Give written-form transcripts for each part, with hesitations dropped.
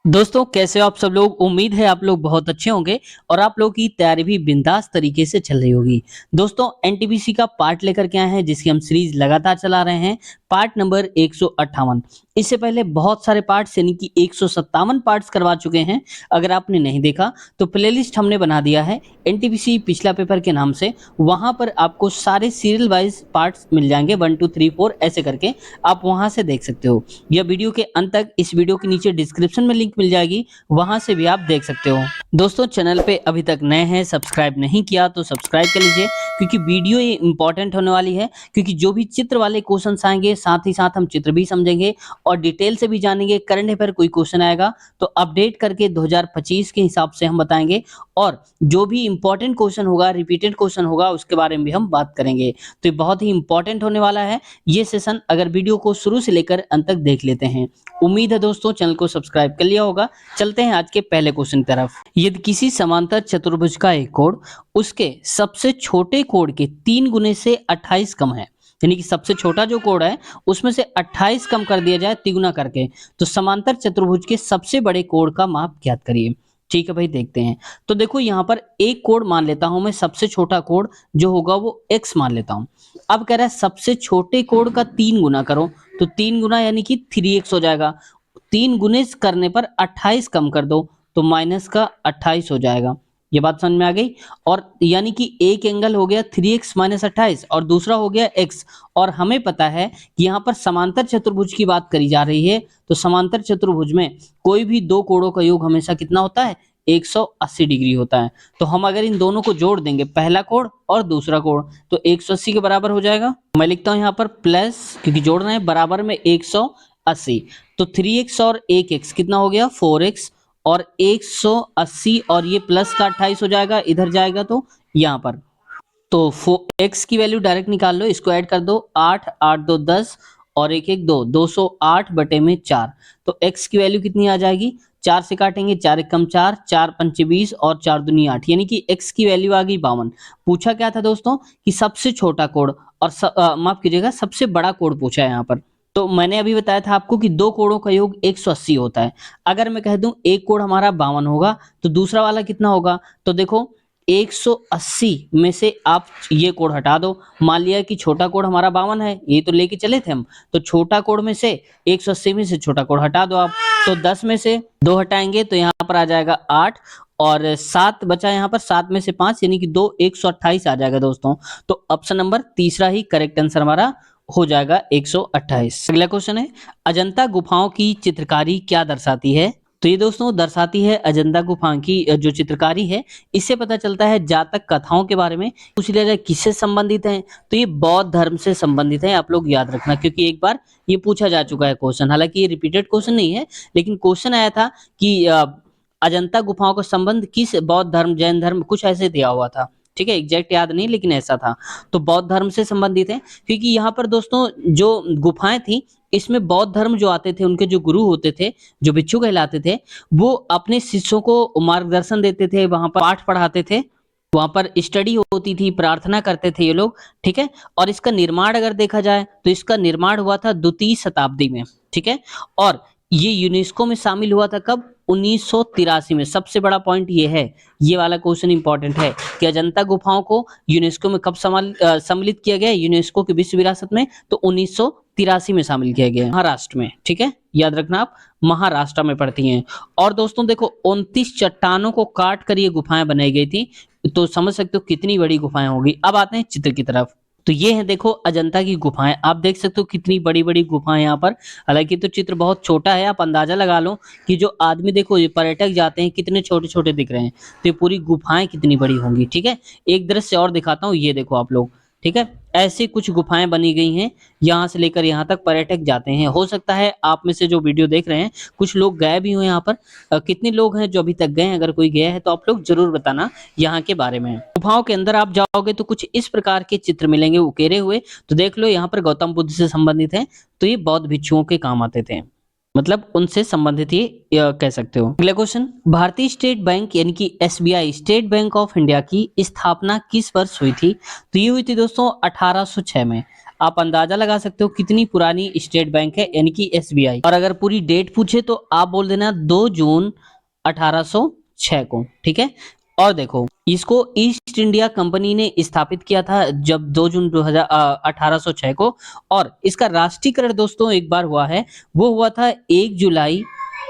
दोस्तों कैसे हो आप सब लोग। उम्मीद है आप लोग बहुत अच्छे होंगे और आप लोगों की तैयारी भी बिंदास तरीके से चल रही होगी। दोस्तों एनटीपीसी का पार्ट लेकर के आए हैं जिसकी हम सीरीज लगातार चला रहे हैं। Part number 158। इससे पहले बहुत सारे पार्ट्स यानी कि 157 पार्ट्स करवा चुके हैं। अगर आपने नहीं देखा तो प्लेलिस्ट हमने बना दिया है एनटीपीसी पिछला पेपर के नाम से। वहां पर आपको सारे सीरियल वाइज पार्ट्स मिल जाएंगे 1 2 3 4 ऐसे करके आप वहां से देख सकते हो। यह वीडियो के अंत तक इस वीडियो के नीचे डिस्क्रिप्शन में लिंक मिल जाएगी, वहां से भी आप देख सकते हो। दोस्तों चैनल पे अभी तक नए हैं, सब्सक्राइब नहीं किया तो सब्सक्राइब कर लीजिए क्योंकि वीडियो ये इंपॉर्टेंट होने वाली है। क्योंकि जो भी चित्र वाले क्वेश्चंस आएंगे साथ ही साथ हम चित्र भी समझेंगे और डिटेल से भी जानेंगे। करंट अफेयर कोई क्वेश्चन आएगा तो अपडेट करके 2025 के हिसाब से हम बताएंगे और जो भी इंपॉर्टेंट क्वेश्चन होगा, रिपीटेड क्वेश्चन होगा, उसके बारे में भी हम बात करेंगे। तो ये बहुत ही इंपॉर्टेंट होने वाला है ये सेशन। अगर वीडियो को शुरू से लेकर अंत तक देख लेते हैं। उम्मीद है दोस्तों चैनल को सब्सक्राइब कर लिया होगा। चलते हैं आज के पहले क्वेश्चन की तरफ। यदि किसी समांतर चतुर्भुज का एक कोण उसके सबसे छोटे कोण के 3 गुने से 28 कम है, यानी कि सबसे छोटा जो कोण है उसमें से 28 कम कर दिया जाए तिगुना करके, तो समांतर चतुर्भुज के सबसे बड़े कोण का माप ज्ञात करिए। ठीक है भाई, देखते हैं। तो देखो यहाँ पर एक कोण मान लेता हूं मैं, सबसे छोटा कोण जो होगा वो x मान लेता हूं। अब कह रहा है सबसे छोटे कोण का 3 गुना करो, तो 3 गुना यानी कि 3x हो जाएगा। 3 गुने करने पर 28 कम कर दो तो माइनस का 28 हो जाएगा। ये बात समझ में आ गई। और यानी कि एक एंगल हो गया 3x माइनस 28 और दूसरा हो गया x। और हमें पता है कि यहाँ पर समांतर चतुर्भुज की बात करी जा रही है, तो समांतर चतुर्भुज में कोई भी दो कोणों का योग हमेशा कितना होता है, 180 डिग्री होता है। तो हम अगर इन दोनों को जोड़ देंगे, पहला कोण और दूसरा कोण, तो 180 के बराबर हो जाएगा। मैं लिखता हूं यहाँ पर प्लस, क्योंकि जोड़ना है, बराबर में 180। तो 3x और 1x कितना हो गया, 4x और 180 और ये प्लस का 28 हो जाएगा, इधर जाएगा तो यहाँ पर। तो x की वैल्यू डायरेक्ट निकाल लो, इसको ऐड कर दो, 8 8 2 10 और 1 1 2, 208 बटे में 4। तो x की वैल्यू कितनी आ जाएगी, 4 से काटेंगे, 4 एक कम 4, 4 पंचे 20 और 4 दूनी 8, यानी कि x की वैल्यू आ गई 52। पूछा क्या था दोस्तों कि सबसे छोटा कोण और माफ कीजिएगा सबसे बड़ा कोण पूछा है यहाँ पर। तो मैंने अभी बताया था आपको कि दो कोणों का योग 180 होता है। अगर मैं कह दूं एक कोण हमारा 52 होगा तो दूसरा वाला कितना होगा, तो देखो 180 में से आप ये कोण हटा दो। मान लिया कि छोटा कोण हमारा 52 है, ये तो लेके चले थे हम, तो छोटा कोण में से 180 में से छोटा कोण हटा दो आप। तो 10 में से 2 हटाएंगे तो यहाँ पर आ जाएगा 8 और 7 बचा, यहाँ पर 7 में से 5 यानी कि 2, 128 आ जाएगा दोस्तों। तो ऑप्शन नंबर तीसरा ही करेक्ट आंसर हमारा हो जाएगा 128। अगला क्वेश्चन है, अजंता गुफाओं की चित्रकारी क्या दर्शाती है। तो ये दोस्तों दर्शाती है अजंता गुफा की जो चित्रकारी है, इससे पता चलता है जातक कथाओं के बारे में। पूछ लिया जाए किससे संबंधित है, तो ये बौद्ध धर्म से संबंधित है। आप लोग याद रखना क्योंकि एक बार ये पूछा जा चुका है क्वेश्चन, हालांकि ये रिपीटेड क्वेश्चन नहीं है लेकिन क्वेश्चन आया था कि अजंता गुफाओं का संबंध किस बौद्ध धर्म, जैन धर्म, कुछ ऐसे दिया हुआ था। ठीक है, एग्जैक्ट याद नहीं लेकिन ऐसा था। तो बौद्ध धर्म से संबंधित है क्योंकि यहाँ पर दोस्तों जो गुफाएं थी इसमें बौद्ध धर्म जो आते थे, उनके जो गुरु होते थे, जो भिक्षु कहलाते थे, वो अपने शिष्यों को मार्गदर्शन देते थे, वहां पर पाठ पढ़ाते थे, वहां पर स्टडी होती थी, प्रार्थना करते थे ये लोग। ठीक है, और इसका निर्माण अगर देखा जाए तो इसका निर्माण हुआ था 2वीं शताब्दी में। ठीक है, और ये यूनेस्को में शामिल हुआ था कब, 1983 में। सबसे बड़ा पॉइंट ये है, ये वाला क्वेश्चन इंपॉर्टेंट है कि अजंता गुफाओं को यूनेस्को में कब सम्मिलित किया गया, यूनेस्को की विश्व विरासत में, तो 1983 में शामिल किया गया, महाराष्ट्र में। ठीक है, याद रखना आप, महाराष्ट्र में पड़ती हैं। और दोस्तों देखो 29 चट्टानों को काट कर ये गुफाएं बनाई गई थी, तो समझ सकते हो कितनी बड़ी गुफाएं होगी। अब आते हैं चित्र की तरफ। तो ये है देखो अजंता की गुफाएं, आप देख सकते हो कितनी बड़ी बड़ी गुफाएं यहाँ पर। हालांकि तो चित्र बहुत छोटा है, आप अंदाजा लगा लो कि जो आदमी, देखो ये पर्यटक जाते हैं कितने छोटे छोटे दिख रहे हैं, तो ये पूरी गुफाएं कितनी बड़ी होंगी। ठीक है, एक दृश्य और दिखाता हूँ, ये देखो आप लोग। ठीक है, ऐसी कुछ गुफाएं बनी गई हैं, यहाँ से लेकर यहाँ तक पर्यटक जाते हैं। हो सकता है आप में से जो वीडियो देख रहे हैं कुछ लोग गए भी हो यहाँ पर। कितने लोग हैं जो अभी तक गए हैं, अगर कोई गया है तो आप लोग जरूर बताना यहाँ के बारे में। गुफाओं के अंदर आप जाओगे तो कुछ इस प्रकार के चित्र मिलेंगे उकेरे हुए। तो देख लो यहाँ पर गौतम बुद्ध से संबंधित है, तो ये बौद्ध भिक्षुओं के काम आते थे, मतलब उनसे संबंधित ये कह सकते हो। अगला क्वेश्चन, भारतीय स्टेट बैंक यानी कि SBI, state bank of India की स्थापना किस वर्ष हुई थी। तो ये हुई थी दोस्तों 1806 में। आप अंदाजा लगा सकते हो कितनी पुरानी स्टेट बैंक है, यानी कि एसबीआई। और अगर पूरी डेट पूछे तो आप बोल देना 2 जून 1806 को, ठीक है। और देखो, इसको ईस्ट इंडिया कंपनी ने स्थापित किया था जब 2 जून 1806 को। और इसका राष्ट्रीयकरण दोस्तों एक बार हुआ है, वो हुआ था 1 जुलाई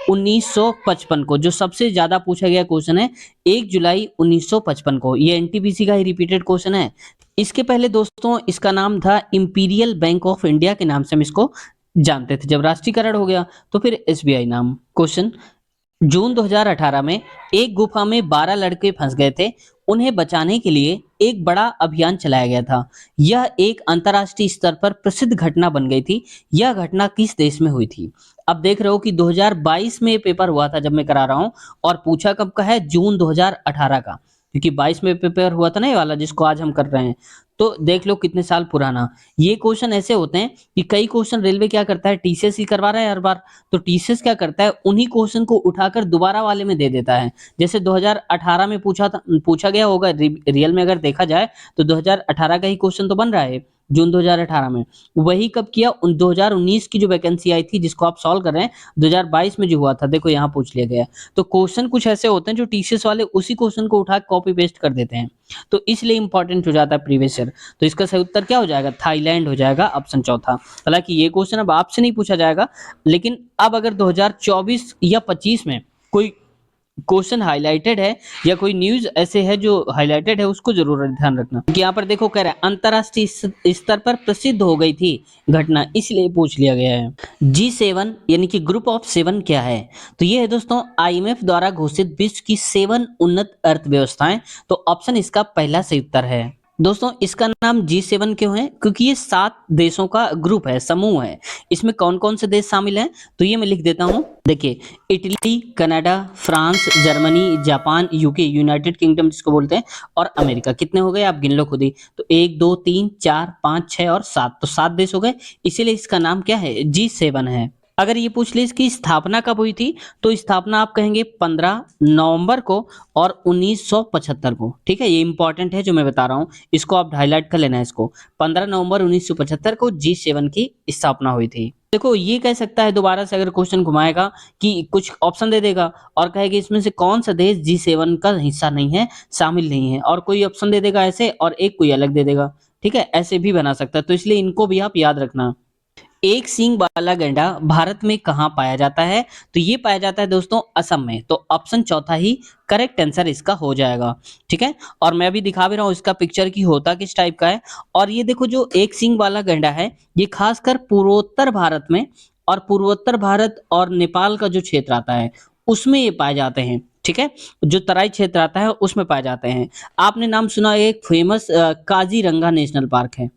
1955 को। जो सबसे ज्यादा पूछा गया क्वेश्चन है, 1 जुलाई 1955 को। ये एनटीपीसी का ही रिपीटेड क्वेश्चन है। इसके पहले दोस्तों इसका नाम था इंपीरियल बैंक ऑफ इंडिया के नाम से हम इसको जानते थे। जब राष्ट्रीयकरण हो गया तो फिर एसबीआई नाम। क्वेश्चन, जून 2018 में एक गुफा में 12 लड़के फंस गए थे। उन्हें बचाने के लिए एक बड़ा अभियान चलाया गया था। यह एक अंतर्राष्ट्रीय स्तर पर प्रसिद्ध घटना बन गई थी। यह घटना किस देश में हुई थी? अब देख रहे हो कि 2022 में पेपर हुआ था जब मैं करा रहा हूं, और पूछा कब का है? जून 2018 का, क्योंकि 22 में पेपर हुआ था ना ये वाला जिसको आज हम कर रहे हैं। तो देख लो कितने साल पुराना। ये क्वेश्चन ऐसे होते हैं कि कई क्वेश्चन रेलवे क्या करता है, टीसीएस ही करवा रहा है हर बार, तो टीसीएस क्या करता है, उन्हीं क्वेश्चन को उठाकर दोबारा वाले में दे देता है। जैसे 2018 में पूछा गया होगा, रियल में अगर देखा जाए तो 2018 का ही क्वेश्चन तो बन रहा है जून 2018 में। वही कब किया? 2019 की जो वैकेंसी आई थी जिसको आप सॉल्व कर रहे हैं, 2022 में जो हुआ था, देखो यहाँ पूछ लिया गया है। तो क्वेश्चन कुछ ऐसे होते हैं जो टीसीएस वाले उसी क्वेश्चन को उठा कॉपी पेस्ट कर देते हैं, तो इसलिए इंपॉर्टेंट हो जाता है प्रीवियस ईयर। तो इसका सही उत्तर क्या हो जाएगा? थाईलैंड हो जाएगा, ऑप्शन चौथा। हालांकि ये क्वेश्चन अब आपसे नहीं पूछा जाएगा, लेकिन अब अगर 2024 या 25 में कोई क्वेश्चन हाईलाइटेड है या कोई न्यूज ऐसे है जो हाईलाइटेड है, उसको जरूर ध्यान रखना। क्योंकि यहाँ पर देखो कह रहा है अंतरराष्ट्रीय स्तर पर प्रसिद्ध हो गई थी घटना, इसलिए पूछ लिया गया है। G7 यानी कि ग्रुप ऑफ 7 क्या है? तो ये है दोस्तों आईएमएफ द्वारा घोषित विश्व की 7 उन्नत अर्थव्यवस्थाएं। तो ऑप्शन इसका पहला सही उत्तर है। दोस्तों इसका नाम G7 क्यों है? क्योंकि ये 7 देशों का ग्रुप है, समूह है। इसमें कौन कौन से देश शामिल हैं तो ये मैं लिख देता हूं। देखिए, Italy, Canada, France, Germany, Japan, UK, United kingdom जिसको बोलते हैं, और अमेरिका। कितने हो गए आप गिन लो खुद ही। तो 1 2 3 4 5 6 और 7, तो 7 देश हो गए। इसीलिए इसका नाम क्या है? G7 है। अगर ये पूछ ले इसकी स्थापना कब हुई थी, तो स्थापना आप कहेंगे 15 नवंबर को और 1975 को। ठीक है, ये इंपॉर्टेंट है जो मैं बता रहा हूँ, इसको आप हाईलाइट कर लेना है। इसको 15 नवंबर 1975 को G7 की स्थापना हुई थी। देखो ये कह सकता है दोबारा से, अगर क्वेश्चन घुमाएगा कि कुछ ऑप्शन दे देगा और कहेगा इसमें से कौन सा देश G7 का हिस्सा नहीं है, शामिल नहीं है, और कोई ऑप्शन दे देगा ऐसे और एक कोई अलग दे देगा। ठीक है, ऐसे भी बना सकता है, तो इसलिए इनको भी आप याद रखना। एक सींग वाला गैंडा भारत में कहां पाया जाता है? तो ये पाया जाता है दोस्तों असम में। तो ऑप्शन चौथा ही करेक्ट आंसर इसका हो जाएगा। ठीक है, और मैं भी दिखा भी रहा हूं इसका पिक्चर की होता किस टाइप का है। और ये देखो जो एक सींग वाला गैंडा है, ये खासकर पूर्वोत्तर भारत में, और पूर्वोत्तर भारत और नेपाल का जो क्षेत्र आता है उसमें ये पाए जाते हैं। ठीक है, जो तराई क्षेत्र आता है उसमें पाए जाते हैं। आपने नाम सुना एक फेमस काजीरंगा नेशनल पार्क है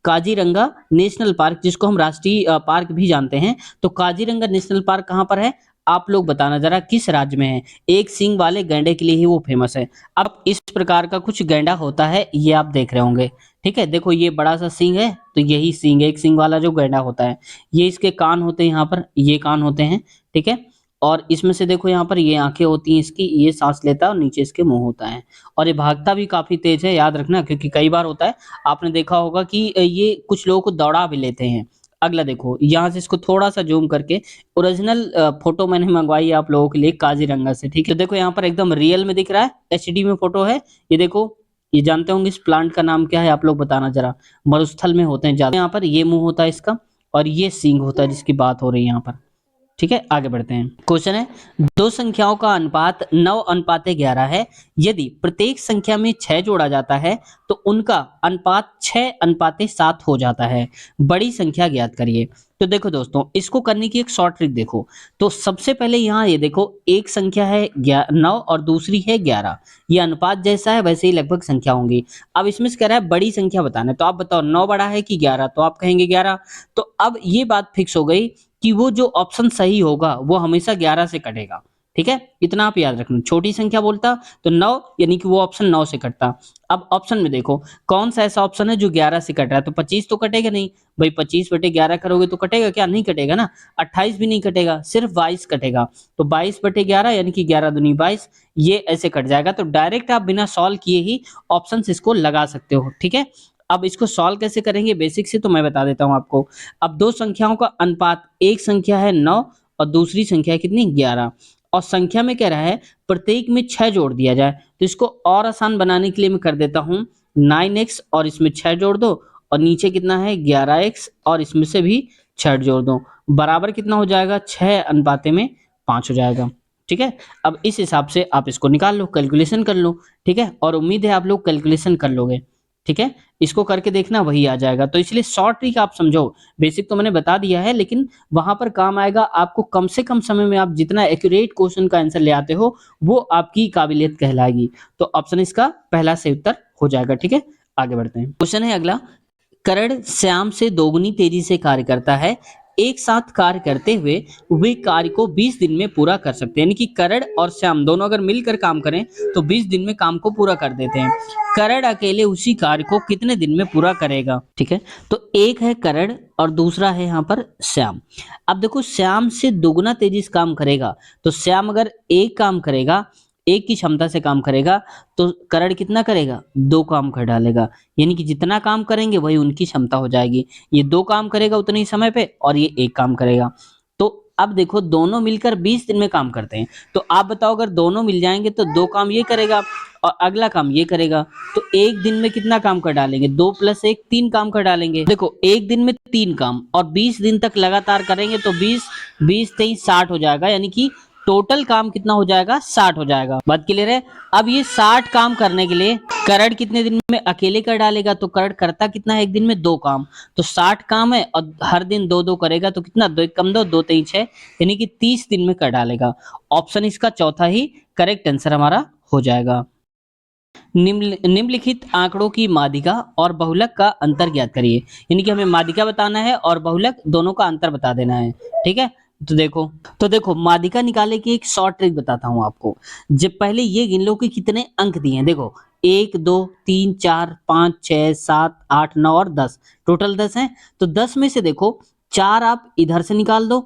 काजीरंगा नेशनल पार्क, जिसको हम राष्ट्रीय पार्क भी जानते हैं। तो काजीरंगा नेशनल पार्क कहाँ पर है? आप लोग बताना जरा किस राज्य में है? एक सींग वाले गैंडे के लिए ही वो फेमस है। अब इस प्रकार का कुछ गैंडा होता है, ये आप देख रहे होंगे। ठीक है, देखो ये बड़ा सा सींग है, तो यही सींग, एक सींग वाला जो गैंडा होता है। ये इसके कान होते हैं, यहाँ पर ये कान होते हैं। ठीक है, और इसमें से देखो यहाँ पर ये आंखें होती हैं इसकी, ये सांस लेता है और नीचे इसके मुंह होता है। और ये भागता भी काफी तेज है, याद रखना, क्योंकि कई बार होता है आपने देखा होगा कि ये कुछ लोगों को दौड़ा भी लेते हैं। अगला देखो, यहाँ से इसको थोड़ा सा जूम करके, ओरिजिनल फोटो मैंने मंगवाई है आप लोगों के लिए काजीरंगा से। ठीक है, देखो यहाँ पर एकदम रियल में दिख रहा है, एचडी में फोटो है। ये देखो, ये जानते होंगे इस प्लांट का नाम क्या है? आप लोग बताना जरा। मरुस्थल में होते हैं ज्यादा। यहाँ पर ये मुंह होता है इसका, और ये सींग होता है जिसकी बात हो रही है यहाँ पर। ठीक है, आगे बढ़ते हैं। क्वेश्चन है, दो संख्याओं का अनुपात 9:11 है। यदि प्रत्येक संख्या में 6 जोड़ा जाता है तो उनका अनुपात 6:7 हो जाता है। बड़ी संख्या ज्ञात करिए। तो देखो दोस्तों, इसको करने की एक शॉर्ट ट्रिक देखो। तो सबसे पहले यहाँ ये देखो, एक संख्या है 9 और दूसरी है 11। ये अनुपात जैसा है वैसे ही लगभग संख्या होंगी। अब इसमें से कह रहा है बड़ी संख्या बताना है, तो आप बताओ 9 बड़ा है कि 11? तो आप कहेंगे 11। तो अब ये बात फिक्स हो गई कि वो जो ऑप्शन सही होगा वो हमेशा 11 से कटेगा। ठीक है, इतना आप याद रखना। छोटी संख्या बोलता तो 9, यानी कि वो ऑप्शन 9 से कटता। अब ऑप्शन में देखो कौन सा ऐसा ऑप्शन है जो 11 से कट रहा है? तो 25 तो कटेगा नहीं भाई, 25/11 करोगे तो कटेगा क्या? नहीं कटेगा ना। 28 भी नहीं कटेगा, सिर्फ 22 कटेगा। तो 22/11 यानी कि 11 दूनी 22, ये ऐसे कट जाएगा। तो डायरेक्ट आप बिना सॉल्व किए ही ऑप्शन इसको लगा सकते हो। ठीक है, अब इसको सॉल्व कैसे करेंगे बेसिक से तो मैं बता देता हूँ आपको। अब दो संख्याओं का अनुपात, एक संख्या है 9 और दूसरी संख्या है कितनी 11, और संख्या में कह रहा है प्रत्येक में 6 जोड़ दिया जाए। तो इसको और आसान बनाने के लिए मैं कर देता हूँ 9x और इसमें 6 जोड़ दो, और नीचे कितना है 11x और इसमें से भी 6 जोड़ दो, बराबर कितना हो जाएगा 6 अनुपाते में 5 हो जाएगा। ठीक है, अब इस हिसाब से आप इसको निकाल लो, कैलकुलेशन कर लो। ठीक है, और उम्मीद है आप लोग कैलकुलेशन कर लोगे। ठीक है, इसको करके देखना वही आ जाएगा। तो इसलिए शॉर्ट ट्रिक आप समझो, बेसिक तो मैंने बता दिया है, लेकिन वहां पर काम आएगा आपको। कम से कम समय में आप जितना एक्यूरेट क्वेश्चन का आंसर ले आते हो वो आपकी काबिलियत कहलाएगी। तो ऑप्शन इसका पहला सही उत्तर हो जाएगा। ठीक है, आगे बढ़ते हैं। क्वेश्चन है अगला, करण श्याम से दोगुनी तेजी से कार्य करता है, एक साथ कार्य करते हुए वे कार्य को 20 दिन में पूरा कर सकते हैं। यानी कि करण और श्याम दोनों अगर मिलकर काम करें तो 20 दिन में काम को पूरा कर देते हैं। करण अकेले उसी कार्य को कितने दिन में पूरा करेगा? ठीक है, तो एक है करण और दूसरा है यहाँ पर श्याम। अब देखो श्याम से दोगुना तेजी से काम करेगा, तो श्याम अगर एक काम करेगा, एक की क्षमता से काम करेगा, तो करण कितना करेगा? 2 काम कर डालेगा। यानी कि जितना काम करेंगे वही उनकी क्षमता हो जाएगी। ये 2 काम करेगा उतने ही समय पे और ये 1 काम करेगा। तो अब देखो दोनों मिलकर 20 दिन में काम करते हैं। तो आप बताओ अगर दोनों मिल जाएंगे तो 2 काम ये करेगा और अगला काम ये करेगा। तो एक दिन में कितना काम कर डालेंगे? 2 + 1 3 काम कर डालेंगे। देखो एक दिन में 3 काम और 20 दिन तक लगातार करेंगे तो 20 20 23 60 हो जाएगा। यानी कि टोटल काम कितना हो जाएगा? 60 हो जाएगा। बात क्लियर है? अब ये 60 काम करने के लिए करण कितने दिन में अकेले कर डालेगा? तो करण करता कितना है एक दिन में? 2 काम। तो 60 काम है और हर दिन 2-2 करेगा तो कितना? 2 1 कम 2 2 3 6, यानी कि 30 दिन में कर डालेगा। ऑप्शन इसका चौथा ही करेक्ट आंसर हमारा हो जाएगा। निम्नलिखित आंकड़ों की माध्यिका और बहुलक का अंतर ज्ञात करिए। यानी कि हमें माध्यिका बताना है और बहुलक दोनों का अंतर बता देना है। ठीक है, तो देखो माध्यिका निकाले की एक शॉर्ट ट्रिक बताता हूं आपको। जब पहले ये गिन लो कि कितने अंक दिए हैं। देखो 1 2 3 4 5 6 7 8 9 और 10, टोटल 10 है। तो 10 में से देखो 4 आप इधर से निकाल दो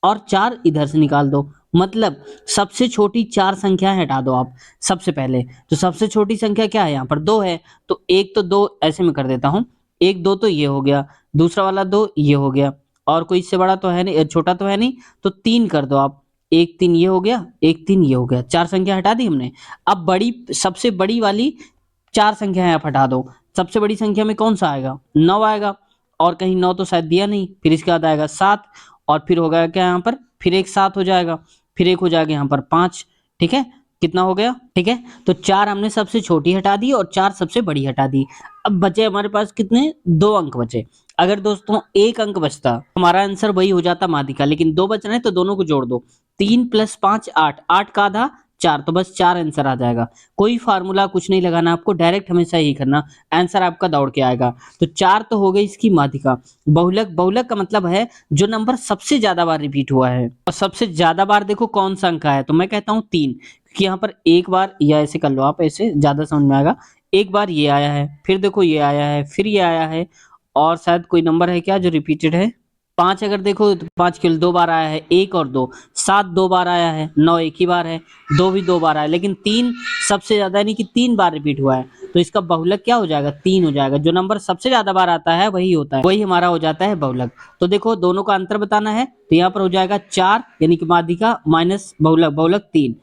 और 4 इधर से निकाल दो। मतलब सबसे छोटी 4 संख्याएं हटा दो आप सबसे पहले। तो सबसे छोटी संख्या क्या है? यहाँ पर 2 है। तो एक तो 2 ऐसे में कर देता हूँ, 1 2 तो ये हो गया, दूसरा वाला 2 ये हो गया, और कोई इससे बड़ा तो है नहीं, छोटा तो है नहीं, तो 3 कर दो आप। 1 3 ये हो गया, 1 3 ये हो गया, 4 संख्या हटा दी हमने। अब बड़ी, सबसे बड़ी वाली 4 संख्याएं आप हटा दो। सबसे बड़ी संख्या में कौन सा आएगा? 9 आएगा, और कहीं 9 तो शायद दिया नहीं। फिर इसके बाद आएगा 7, और फिर हो गया क्या यहाँ पर? फिर एक 7 हो जाएगा, फिर एक हो जाएगा यहाँ पर 5। ठीक है, कितना हो गया? ठीक है, तो 4 हमने सबसे छोटी हटा दी और 4 सबसे बड़ी हटा दी। अब बचे हमारे पास कितने? 2 अंक बचे। अगर दोस्तों 1 अंक बचता हमारा आंसर वही हो जाता माध्यिका, लेकिन 2 बच रहे हैं तो दोनों को जोड़ दो। 3 + 5 8, 8 का आधा 4, तो बस 4 आंसर आ जाएगा। कोई फार्मूला कुछ नहीं लगाना आपको, डायरेक्ट हमेशा यही करना, आंसर आपका दौड़ के आएगा। तो 4 तो हो गई इसकी माध्यिका। बहुलक, बहुलक का मतलब है जो नंबर सबसे ज्यादा बार रिपीट हुआ है। और सबसे ज्यादा बार देखो कौन सा अंक है? तो मैं कहता हूँ 3, क्योंकि यहाँ पर एक बार, या ऐसे कर लो आप, ऐसे ज्यादा समझ में आएगा। एक बार ये आया है, फिर देखो ये आया है, फिर ये आया है, और शायद कोई नंबर है क्या जो रिपीटेड है? 5 अगर देखो तो 5 केवल 2 बार आया है, 1 और 2, 7 2 बार आया है, 9 एक ही बार है, 2 भी 2 बार आया है, लेकिन 3 सबसे ज्यादा, यानी कि 3 बार रिपीट हुआ है। तो इसका बहुलक क्या हो जाएगा? 3 हो जाएगा। जो नंबर सबसे ज्यादा बार आता है वही होता है, वही हमारा हो जाता है बहुलक। तो देखो दोनों का अंतर बताना है, तो यहाँ पर हो जाएगा 4, यानी कि माध्यिका माइनस बहुलक, बहुलक 3,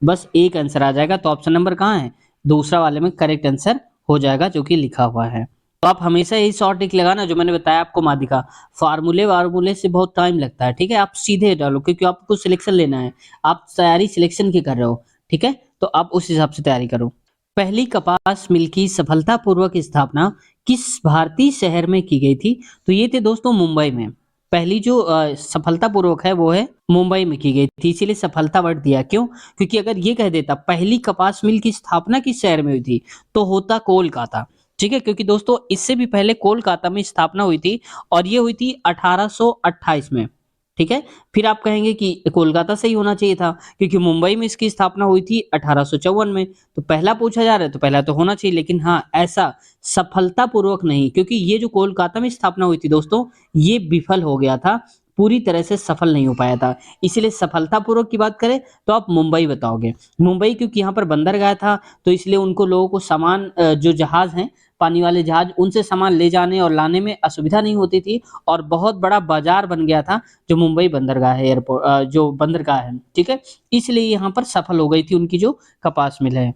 बस एक आंसर आ जाएगा। तो ऑप्शन नंबर कहाँ है? दूसरा वाले में करेक्ट आंसर हो जाएगा, जो कि लिखा हुआ है। तो आप हमेशा यही शॉर्ट ट्रिक लगाना जो मैंने बताया आपको माध्यिका। फार्मूले वार्मूले से बहुत टाइम लगता है। ठीक है, आप सीधे डालो, क्योंकि आपको सिलेक्शन लेना है, आप तैयारी सिलेक्शन की कर रहे हो। ठीक है, तो आप उस हिसाब से तैयारी करो। पहली कपास मिल की सफलतापूर्वक स्थापना किस भारतीय शहर में की गई थी? तो ये थे दोस्तों मुंबई में। पहली जो सफलतापूर्वक है वो है मुंबई में की गई थी, इसीलिए सफलता वर्ड दिया। क्यों? क्योंकि अगर ये कह देता पहली कपास मिल की स्थापना किस शहर में हुई थी, तो होता कोलकाता। ठीक है, क्योंकि दोस्तों इससे भी पहले कोलकाता में स्थापना हुई थी, और ये हुई थी 1828 में। ठीक है, फिर आप कहेंगे कि कोलकाता से ही होना चाहिए था, क्योंकि मुंबई में इसकी स्थापना हुई थी 1854 में। तो पहला पूछा जा रहा है तो पहला तो होना चाहिए, लेकिन हाँ ऐसा सफलतापूर्वक नहीं, क्योंकि ये जो कोलकाता में स्थापना हुई थी दोस्तों, ये विफल हो गया था। पूरी तरह से सफल नहीं हो पाया था। इसलिए सफलतापूर्वक की बात करें तो आप मुंबई बताओगे। मुंबई क्योंकि यहाँ पर बंदरगाह था, तो इसलिए उनको लोगों को सामान जो जहाज़ हैं, पानी वाले जहाज़, उनसे सामान ले जाने और लाने में असुविधा नहीं होती थी और बहुत बड़ा बाज़ार बन गया था जो मुंबई बंदरगाह है, जो बंदरगाह है, ठीक है? इसलिए यहाँ पर सफल हो गई थी उनकी जो कपास मिल है।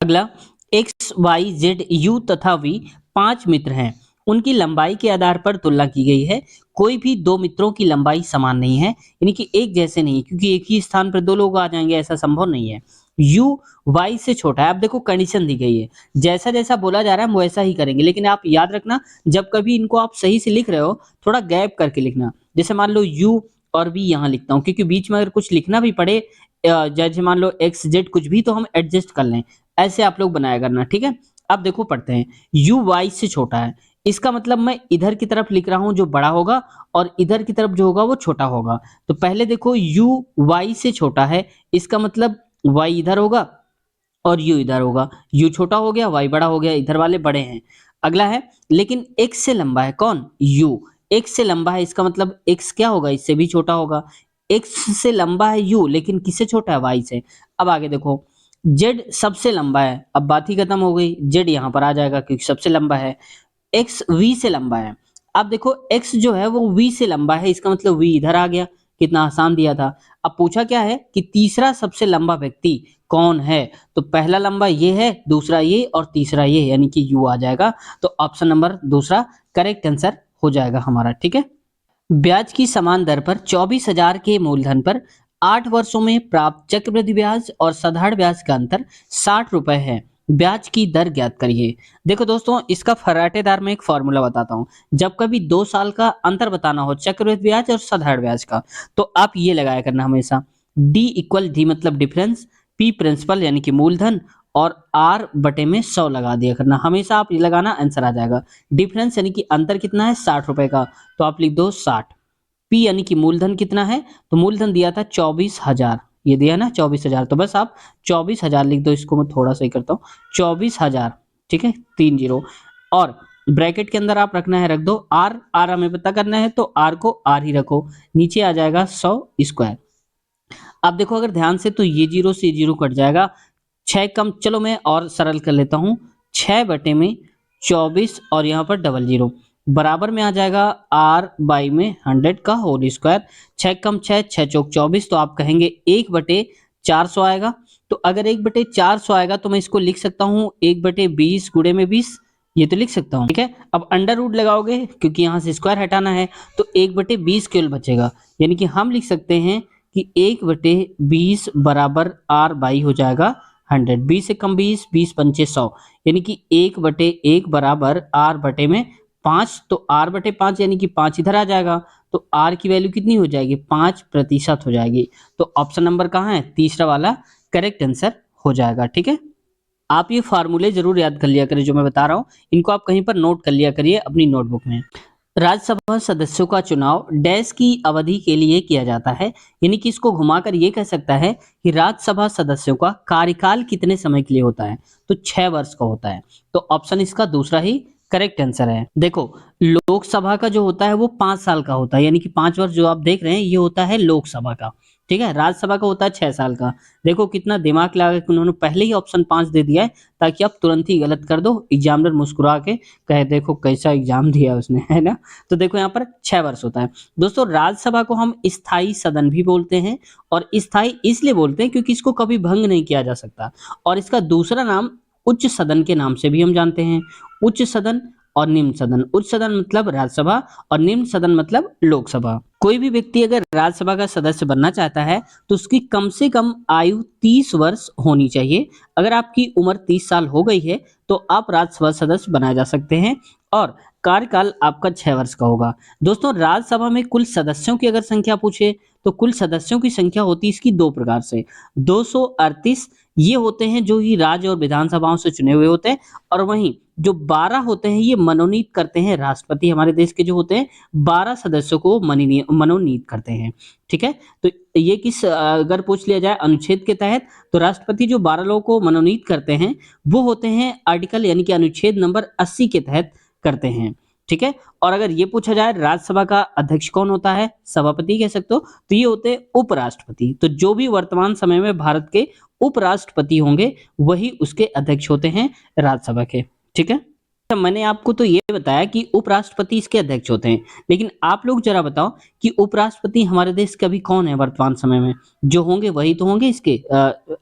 अगला, एक्स वाई जेड यू तथा वी 5 मित्र हैं। उनकी लंबाई के आधार पर तुलना की गई है। कोई भी दो मित्रों की लंबाई समान नहीं है, यानी कि एक जैसे नहीं, क्योंकि एक ही स्थान पर दो लोग आ जाएंगे, ऐसा संभव नहीं है। यू वाई से छोटा है। अब देखो कंडीशन दी गई है, जैसा जैसा बोला जा रहा है हम वैसा ही करेंगे, लेकिन आप याद रखना जब कभी इनको आप सही से लिख रहे हो थोड़ा गैप करके लिखना। जैसे मान लो यू और वी यहाँ लिखता हूँ, क्योंकि बीच में अगर कुछ लिखना भी पड़े, जैसे मान लो एक्स जेड कुछ भी, तो हम एडजस्ट कर लें, ऐसे आप लोग बनाया करना, ठीक है? अब देखो पढ़ते हैं, यू वाई से छोटा है, इसका मतलब मैं इधर की तरफ लिख रहा हूं जो बड़ा होगा और इधर की तरफ जो होगा वो छोटा होगा। तो पहले देखो यू वाई से छोटा है, इसका मतलब वाई इधर होगा और यू इधर होगा, यू छोटा हो गया वाई बड़ा हो गया, इधर वाले बड़े हैं। अगला है, लेकिन एक्स से लंबा है, कौन? यू। एक्स से लंबा है, इसका मतलब एक्स क्या होगा, इससे भी छोटा होगा। एक्स से लंबा है यू, लेकिन किससे छोटा है? वाई से। अब आगे देखो, जेड सबसे लंबा है, अब बात ही खत्म हो गई, जेड यहाँ पर आ जाएगा क्योंकि सबसे लंबा है। एक्स वी से लंबा है, अब देखो एक्स जो है वो वी से लंबा है, इसका मतलब वी इधर आ गया, कितना आसान दिया था। अब पूछा क्या है कि तीसरा सबसे लंबा व्यक्ति कौन है, तो पहला लंबा ये है, दूसरा ये और तीसरा ये, यानी कि यू आ जाएगा। तो ऑप्शन नंबर दूसरा करेक्ट आंसर हो जाएगा हमारा, ठीक है? ब्याज की समान दर पर 24,000 के मूलधन पर 8 वर्षों में प्राप्त चक्रवृद्धि ब्याज और साधारण ब्याज का अंतर 60 रुपए है। ब्याज की दर ज्ञात करिए। देखो दोस्तों, इसका फर्राटेदार में एक फॉर्मूला बताता हूँ। जब कभी 2 साल का अंतर बताना हो चक्रवृद्धि ब्याज और साधारण ब्याज का, तो आप ये लगाया करना हमेशा, डी इक्वल डी मतलब डिफरेंस, पी प्रिंसिपल यानी कि मूलधन, और आर बटे में 100 लगा दिया करना। हमेशा आप ये लगाना, आंसर आ जाएगा। डिफरेंस यानी कि अंतर कितना है, 60 रुपए का, तो आप लिख दो 60। पी यानी कि मूलधन कितना है, तो मूलधन दिया था 24,000, ये दिया ना 24,000, तो बस आप 24,000 लिख दो। इसको मैं थोड़ा सा ही करता हूँ, 24,000, ठीक है, 3 जीरो, और ब्रैकेट के अंदर आप रखना है, रख दो आर। आर हमें पता करना है तो आर को आर ही रखो, नीचे आ जाएगा 100 स्क्वायर। अब देखो अगर ध्यान से, तो ये जीरो से जीरो कट जाएगा, 6 कम, चलो मैं और सरल कर लेता हूँ, 6 बटे में 24 और यहाँ पर डबल जीरो, बराबर में आ जाएगा आर बाई में 100 का होल स्क्वायर। 6 कम 6, 6 चौक 24, तो आप कहेंगे 1 बटे 400 आएगा। तो अगर 1 बटे 400 आएगा तो मैं इसको लिख सकता हूँ 1 बटे 20 गुणे में 20, ये तो लिख सकता हूँ, ठीक है? अब अंडर रूट लगाओगे क्योंकि यहाँ से स्क्वायर हटाना है, तो 1 बटे 20 केवल बचेगा, यानी कि हम लिख सकते हैं कि 1 बटे 20 बराबर आर बाई हो जाएगा 100। 20 से कम 20, 20 पंचे 100, यानी कि 1 बटे 1 बराबर आर बटे में 5, तो आर बटे 5 यानी कि 5 इधर आ जाएगा, तो आर की वैल्यू कितनी हो जाएगी, 5% हो जाएगी। तो ऑप्शन नंबर कहाँ है, तीसरा वाला करेक्ट आंसर हो जाएगा, ठीक है? आप ये फार्मूले जरूर याद कर लिया करिए जो मैं बता रहा हूँ, इनको आप कहीं पर नोट कर लिया करिए अपनी नोटबुक में। राज्यसभा सदस्यों का चुनाव डैश की अवधि के लिए किया जाता है, यानी कि इसको घुमाकर ये कह सकता है कि राज्यसभा सदस्यों का कार्यकाल कितने समय के लिए होता है, तो 6 वर्ष का होता है। तो ऑप्शन इसका दूसरा ही करेक्ट आंसर है। देखो, लोकसभा का जो होता है वो 5 साल का होता है, यानी कि 5 वर्ष जो आप देख रहे हैं ये होता है लोकसभा का, ठीक है? राज्यसभा का होता है 6 साल का। देखो कितना दिमाग लगा के उन्होंने पहले ही ऑप्शन 5 दे दिया है, ताकि आप तुरंत ही गलत कर दो, एग्जामिनर मुस्कुरा के कहे देखो कैसा एग्जाम दिया उसने, है ना? तो देखो यहाँ पर 6 वर्ष होता है। दोस्तों, राज्यसभा को हम स्थायी सदन भी बोलते हैं, और स्थायी इसलिए बोलते हैं क्योंकि इसको कभी भंग नहीं किया जा सकता, और इसका दूसरा नाम उच्च सदन के नाम से भी हम जानते हैं। उच्च सदन और निम्न सदन, उच्च सदन मतलब राज्यसभा और निम्न सदन मतलब लोकसभा। कोई भी व्यक्ति अगर राज्यसभा का सदस्य बनना चाहता है तो उसकी कम से कम आयु 30 वर्ष होनी चाहिए। अगर आपकी उम्र 30 साल हो गई है तो आप राज्यसभा सदस्य बनाए जा सकते हैं, और कार्यकाल आपका 6 वर्ष का होगा। दोस्तों, राज्यसभा में कुल सदस्यों की अगर संख्या पूछे तो कुल सदस्यों की संख्या होती है इसकी 2 प्रकार से। 238 ये होते हैं जो ही राज्य और विधानसभाओं से चुने हुए होते हैं, और वहीं जो 12 होते हैं ये मनोनीत करते हैं राष्ट्रपति। हमारे देश के जो होते हैं 12 सदस्यों को मनोनीत करते हैं, ठीक है? तो ये किस अगर पूछ लिया जाए अनुच्छेद के तहत, तो राष्ट्रपति जो 12 लोगों को मनोनीत करते हैं वो होते हैं आर्टिकल यानी कि अनुच्छेद नंबर 80 के तहत करते हैं, ठीक है। और अगर ये पूछा जाए राज्यसभा का अध्यक्ष कौन होता है, सभापति कह सकते हो, तो ये होते हैं उपराष्ट्रपति। तो जो भी वर्तमान समय में भारत के उपराष्ट्रपति होंगे वही उसके अध्यक्ष होते हैं राज्यसभा के। ठीक है। तो मैंने आपको तो ये बताया कि उपराष्ट्रपति इसके अध्यक्ष होते हैं, लेकिन आप लोग जरा बताओ कि उपराष्ट्रपति हमारे देश के अभी कौन है वर्तमान समय में? जो होंगे वही तो होंगे इसके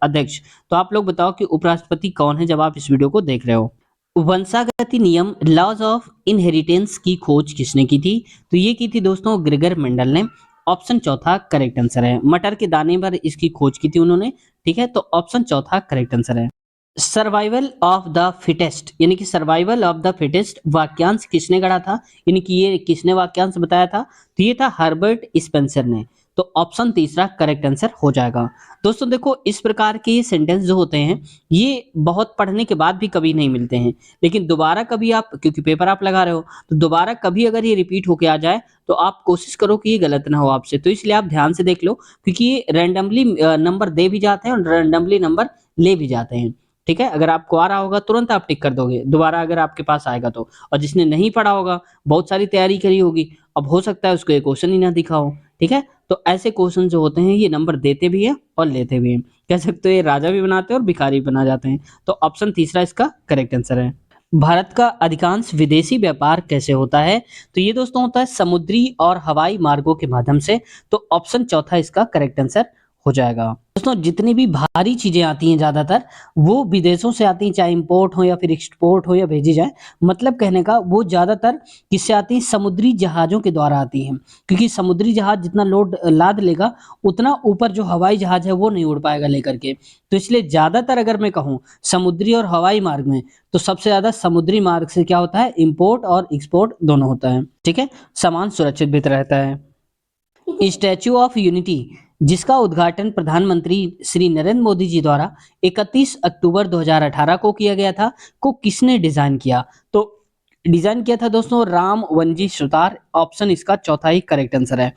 अध्यक्ष। तो आप लोग बताओ कि उपराष्ट्रपति कौन है जब आप इस वीडियो को देख रहे हो। वंशागति नियम लॉज ऑफ इनहेरिटेंस की खोज किसने की थी? तो ये की थी दोस्तों ग्रेगर मेंडल ने। ऑप्शन चौथा करेक्ट आंसर है। मटर के दाने पर इसकी खोज की थी उन्होंने। ठीक है, तो ऑप्शन चौथा करेक्ट आंसर है। सर्वाइवल ऑफ द फिटेस्ट यानी कि सर्वाइवल ऑफ द फिटेस्ट वाक्यांश किसने गढ़ा था, यानी कि ये किसने वाक्यांश बताया था? तो ये था हर्बर्ट स्पेंसर ने। तो ऑप्शन तीसरा करेक्ट आंसर हो जाएगा। दोस्तों देखो, इस प्रकार के ये सेंटेंस जो होते हैं ये बहुत पढ़ने के बाद भी कभी नहीं मिलते हैं, लेकिन दोबारा कभी आप, क्योंकि पेपर आप लगा रहे हो, तो दोबारा कभी अगर ये रिपीट होके आ जाए तो आप कोशिश करो कि ये गलत ना हो आपसे। तो इसलिए आप ध्यान से देख लो, क्योंकि ये रैंडमली नंबर दे भी जाते हैं और रैंडमली नंबर ले भी जाते हैं। ठीक है, अगर आपको आ रहा होगा तुरंत आप टिक कर दोगे, दोबारा अगर आपके पास आएगा तो। और जिसने नहीं पढ़ा होगा, बहुत सारी तैयारी करी होगी, अब हो सकता है उसको ये क्वेश्चन ही ना दिखा हो। ठीक है, तो ऐसे क्वेश्चन जो होते हैं ये नंबर देते भी हैं और लेते भी हैं। कह सकते हो ये राजा भी बनाते हैं और भिखारी भी बना जाते हैं। तो ऑप्शन तीसरा इसका करेक्ट आंसर है। भारत का अधिकांश विदेशी व्यापार कैसे होता है? तो ये दोस्तों होता है समुद्री और हवाई मार्गों के माध्यम से। तो ऑप्शन चौथा इसका करेक्ट आंसर हो जाएगा। दोस्तों जितनी भी भारी चीजें आती हैं ज्यादातर वो विदेशों से आती हैं, चाहे इंपोर्ट हो या फिर एक्सपोर्ट हो या भेजी जाए। मतलब कहने का वो ज्यादातर किससे आती हैं? समुद्री जहाजों के द्वारा आती हैं, क्योंकि समुद्री जहाज जितना लोड लाद लेगा उतना ऊपर जो हवाई जहाज है वो नहीं उड़ पाएगा लेकर के। तो इसलिए ज्यादातर अगर मैं कहूँ समुद्री और हवाई मार्ग में, तो सबसे ज्यादा समुद्री मार्ग से क्या होता है? इंपोर्ट और एक्सपोर्ट दोनों होता है। ठीक है, सामान सुरक्षित भी रहता है। स्टैच्यू ऑफ यूनिटी जिसका उद्घाटन प्रधानमंत्री श्री नरेंद्र मोदी जी द्वारा 31 अक्टूबर 2018 को किया गया था, को किसने डिजाइन किया? तो डिजाइन किया था दोस्तों राम वनजी सुतार। ऑप्शन इसका चौथा ही करेक्ट आंसर है।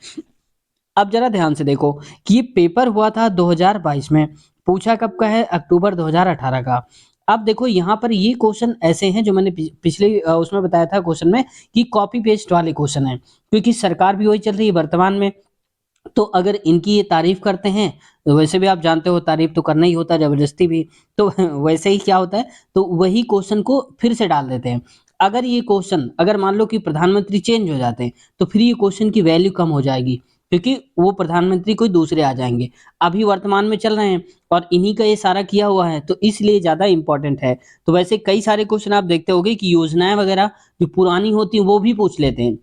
अब जरा ध्यान से देखो कि ये पेपर हुआ था 2022 में, पूछा कब का है? अक्टूबर 2018 का। अब देखो यहाँ पर ये क्वेश्चन ऐसे हैं जो मैंने पिछले उसमें बताया था क्वेश्चन में कि कॉपी पेस्ट वाले क्वेश्चन है, क्योंकि सरकार भी वही चल रही है वर्तमान में। तो अगर इनकी ये तारीफ करते हैं, तो वैसे भी आप जानते हो तारीफ तो करना ही होता है, जबरदस्ती भी। तो वैसे ही क्या होता है, तो वही क्वेश्चन को फिर से डाल देते हैं। अगर ये क्वेश्चन, अगर मान लो कि प्रधानमंत्री चेंज हो जाते हैं तो फिर ये क्वेश्चन की वैल्यू कम हो जाएगी, क्योंकि वो प्रधानमंत्री कोई दूसरे आ जाएंगे। अभी वर्तमान में चल रहे हैं और इन्हीं का ये सारा किया हुआ है, तो इसलिए ज्यादा इंपॉर्टेंट है। तो वैसे कई सारे क्वेश्चन आप देखते होंगे कि योजनाएं वगैरह जो पुरानी होती हैं वो भी पूछ लेते हैं।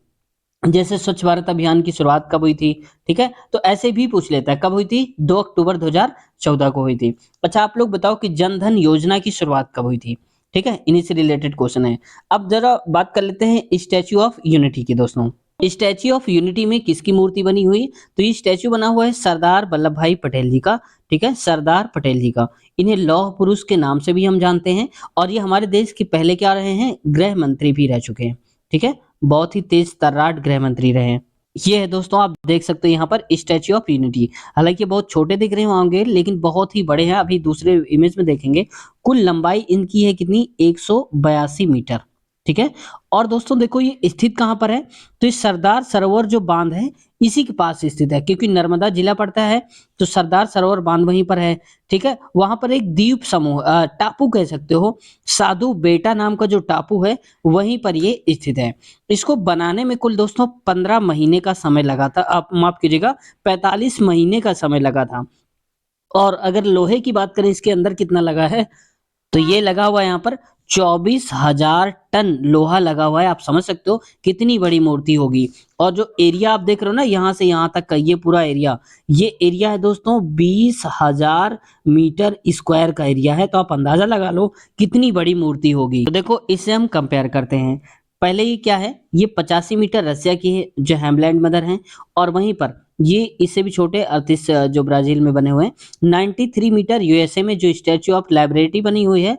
जैसे स्वच्छ भारत अभियान की शुरुआत कब हुई थी? ठीक है, तो ऐसे भी पूछ लेता है। कब हुई थी? 2 अक्टूबर 2014 को हुई थी। अच्छा आप लोग बताओ कि जन धन योजना की शुरुआत कब हुई थी? ठीक है, इन्हीं से रिलेटेड क्वेश्चन है। अब जरा बात कर लेते हैं स्टैच्यू ऑफ यूनिटी की। दोस्तों स्टैच्यू ऑफ यूनिटी में किसकी मूर्ति बनी हुई? तो ये स्टैच्यू बना हुआ है सरदार वल्लभ भाई पटेल जी का। ठीक है, सरदार पटेल जी का। इन्हें लौह पुरुष के नाम से भी हम जानते हैं, और ये हमारे देश के पहले क्या रहे हैं? गृह मंत्री भी रह चुके हैं। ठीक है, बहुत ही तेज तर्राट गृह मंत्री रहे हैं। ये है दोस्तों, आप देख सकते हो यहाँ पर स्टैच्यू ऑफ यूनिटी। हालांकि बहुत छोटे दिख रहे होंगे लेकिन बहुत ही बड़े हैं। अभी दूसरे इमेज में देखेंगे। कुल लंबाई इनकी है कितनी? 182 मीटर। ठीक है, और दोस्तों देखो ये स्थित कहाँ पर है? तो ये सरदार सरोवर जो बांध है इसी के पास स्थित है, क्योंकि नर्मदा जिला पड़ता है तो सरदार सरोवर बांध वहीं पर है। ठीक है, वहां पर एक द्वीप समूह, टापू कह सकते हो, साधु बेटा नाम का जो टापू है वहीं पर ये स्थित है। इसको बनाने में कुल दोस्तों 15 महीने का समय लगा था। आप माफ कीजिएगा, 45 महीने का समय लगा था। और अगर लोहे की बात करें इसके अंदर कितना लगा है, तो ये लगा हुआ है यहाँ पर 24,000 टन लोहा लगा हुआ है। आप समझ सकते हो कितनी बड़ी मूर्ति होगी। और जो एरिया आप देख रहे हो ना, यहाँ से यहाँ तक का ये पूरा एरिया, ये एरिया है दोस्तों 20,000 मीटर स्क्वायर का एरिया है। तो आप अंदाजा लगा लो कितनी बड़ी मूर्ति होगी। तो देखो इसे हम कंपेयर करते हैं। पहले ये क्या है? ये 85 मीटर रसिया की है जो हैमलैंड मदर है, और वहीं पर ये इससे भी छोटे 38 जो ब्राजील में बने हुए हैं। 93 मीटर यूएसए में जो स्टैच्यू ऑफ लिबर्टी बनी हुई है,